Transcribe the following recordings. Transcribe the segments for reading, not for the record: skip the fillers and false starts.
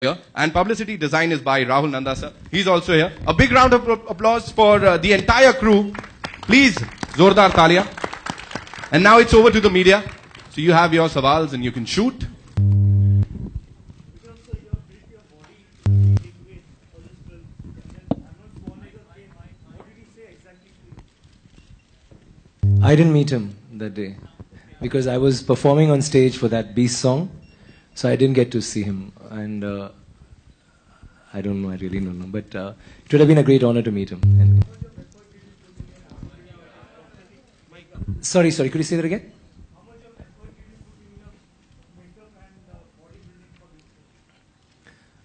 here. And publicity design is by Rahul Nanda sir. He's also here. A big round of applause for the entire crew. Please, Zordar Talia. And now it's over to the media. So you have your sawals and you can shoot. I didn't meet him that day because I was performing on stage for that Beast song, so I didn't get to see him. And I don't know, I really don't know, but it would have been a great honor to meet him. And sorry, could you say that again?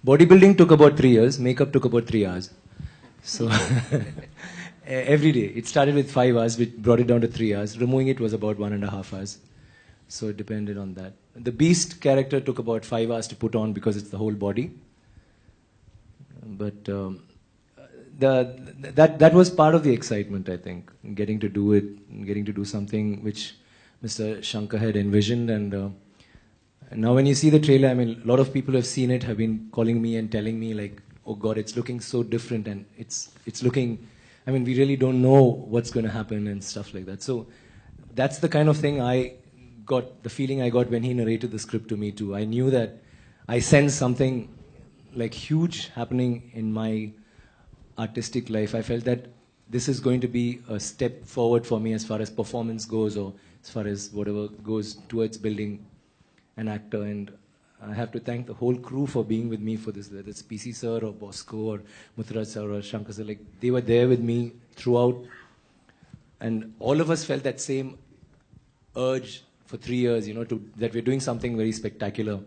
Bodybuilding took about 3 years, makeup took about 3 hours. So every day. It started with 5 hours, which brought it down to 3 hours. Removing it was about 1.5 hours. So it depended on that. The Beast character took about 5 hours to put on because it's the whole body. But that was part of the excitement, I think. Getting to do it, getting to do something which Mr. Shankar had envisioned. And now when you see the trailer, I mean, a lot of people have seen it, have been calling me and telling me like, oh God, it's looking so different and it's looking, I mean, we really don't know what's going to happen and stuff like that. So that's the kind of thing the feeling I got when he narrated the script to me too. I knew that I sensed something like huge happening in my artistic life. I felt that this is going to be a step forward for me as far as performance goes or as far as whatever goes towards building an actor. And I have to thank the whole crew for being with me for this, whether it's PC sir or Bosco or Mutraj sir or Shankar sir. Like, they were there with me throughout. And all of us felt that same urge for 3 years, that we're doing something very spectacular.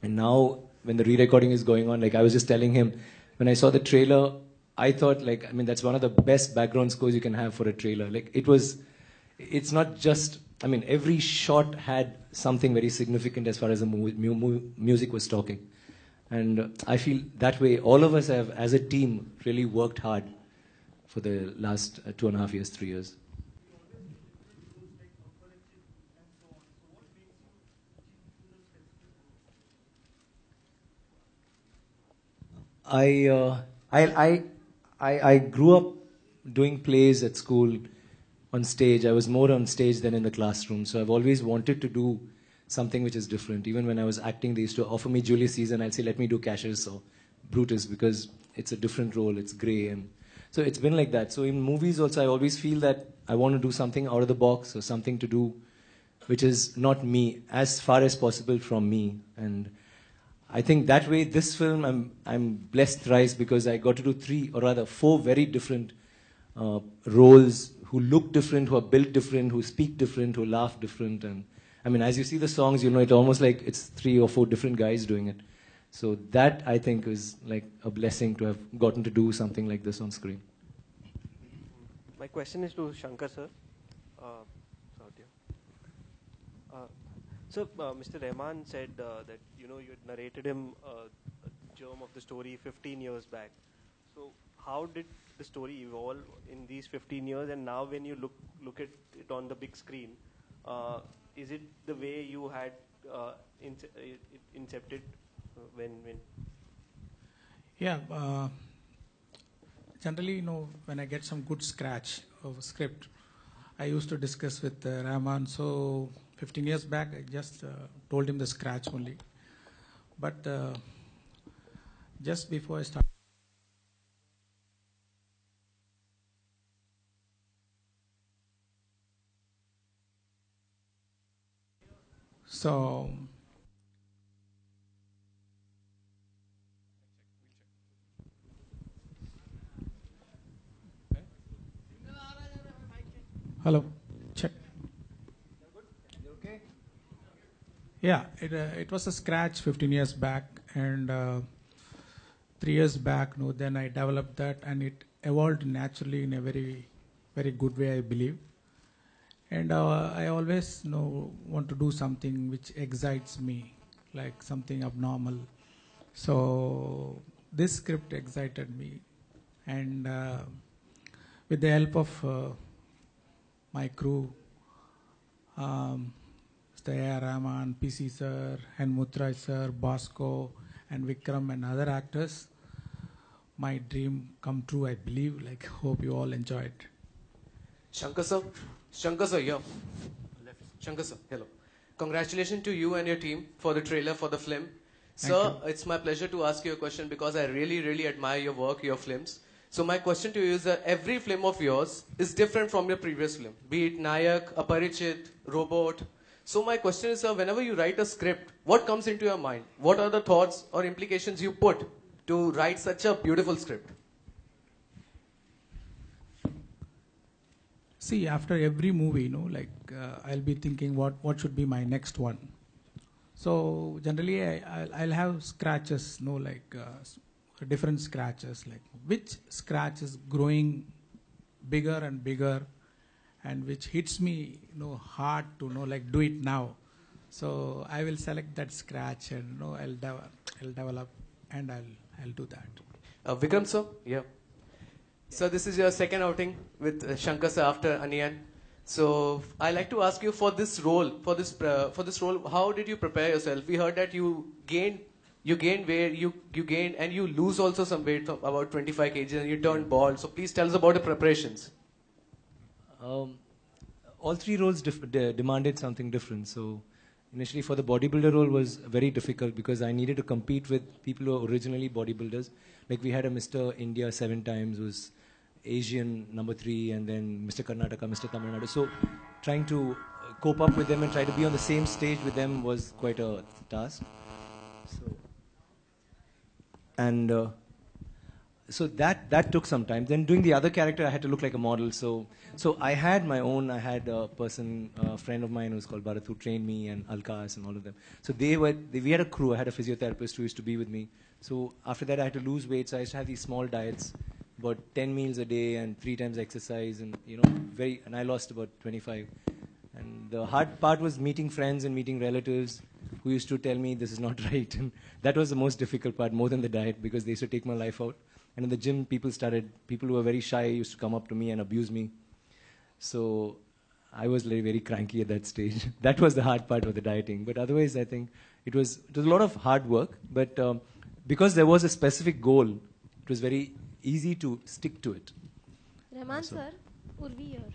And now, when the re-recording is going on, like I was just telling him, when I saw the trailer, I thought, like, I mean, that's one of the best background scores you can have for a trailer. Like, it's not just, I mean, every shot had something very significant as far as the music was talking. And I feel that way, all of us have, as a team, really worked hard for the last 2.5 years, 3 years. I grew up doing plays at school on stage. I was more on stage than in the classroom. So I've always wanted to do something which is different. Even when I was acting, they used to offer me Julius Caesar and I'd say, let me do Cassius or Brutus because it's a different role, it's grey. And so it's been like that. So in movies also, I always feel that I want to do something out of the box or something to do which is not me, as far as possible from me. And I think that way, this film, I'm blessed thrice because I got to do 3 or rather 4 very different roles who look different, who are built different, who speak different, who laugh different. And I mean, as you see the songs, it's almost like it's 3 or 4 different guys doing it. So that, I think, is like a blessing to have gotten to do something like this on screen. My question is to Shankar sir. So, Mr. Rahman said that, you had narrated him a germ of the story 15 years back. So, how did the story evolve in these 15 years? And now when you look at it on the big screen, is it the way you had incepted when? Yeah. Generally, when I get some good scratch of a script, I used to discuss with Rahman. So 15 years back, I just told him the scratch only. But just before I started, so hello, check. Okay? Yeah, it was a scratch 15 years back, and 3 years back, then I developed that, and it evolved naturally in a very, very good way, I believe. And I always want to do something which excites me, like something abnormal. So this script excited me, and with the help of my crew, Mr. A. R. Rahman, PC sir, and Mutraj sir, Bosco, and Vikram and other actors. My dream come true, I believe. Like, hope you all enjoy it. Shankar sir, yeah. Shankar sir, hello. Congratulations to you and your team for the trailer for the film. Sir, it's my pleasure to ask you a question because I really, really admire your work, your films. So my question to you is that every film of yours is different from your previous film, be it Nayak, Aparichit, Robot. So my question is, sir, whenever you write a script, what comes into your mind? What are the thoughts or implications you put to write such a beautiful script? See, after every movie, I'll be thinking what should be my next one. So generally, I'll have scratches, different scratches, like which scratch is growing bigger and bigger, and which hits me, hard to do it now. So I will select that scratch, and I'll develop, and I'll do that. Vikram sir, yeah. So this is your second outing with Shankar sir after Aniyan. So I like to ask you for this role, for this role, how did you prepare yourself? We heard that you gained weight, you gained and you lose also some weight from about 25 kg and you turned bald. So please tell us about the preparations. All three roles demanded something different. So initially for the bodybuilder role was very difficult because I needed to compete with people who are originally bodybuilders. Like we had a Mr. India 7 times, who was Asian #3, and then Mr. Karnataka, Mr. Tamil Nadu. So trying to cope up with them and try to be on the same stage with them was quite a task. So that took some time. Then doing the other character, I had to look like a model. So I had my own. I had a friend of mine who was called Bharat, who trained me, and Alkas and all of them. So we had a crew. I had a physiotherapist who used to be with me. So after that, I had to lose weight. So I used to have these small diets, about 10 meals a day and 3 times exercise, and and I lost about 25. And the hard part was meeting friends and meeting relatives who used to tell me this is not right, and that was the most difficult part, more than the diet, because they used to take my life out. And in the gym, people who were very shy used to come up to me and abuse me. So I was very, very cranky at that stage. That was the hard part of the dieting. But otherwise, I think it was a lot of hard work. But because there was a specific goal, it was very easy to stick to it. Rahman sir, Urvi here.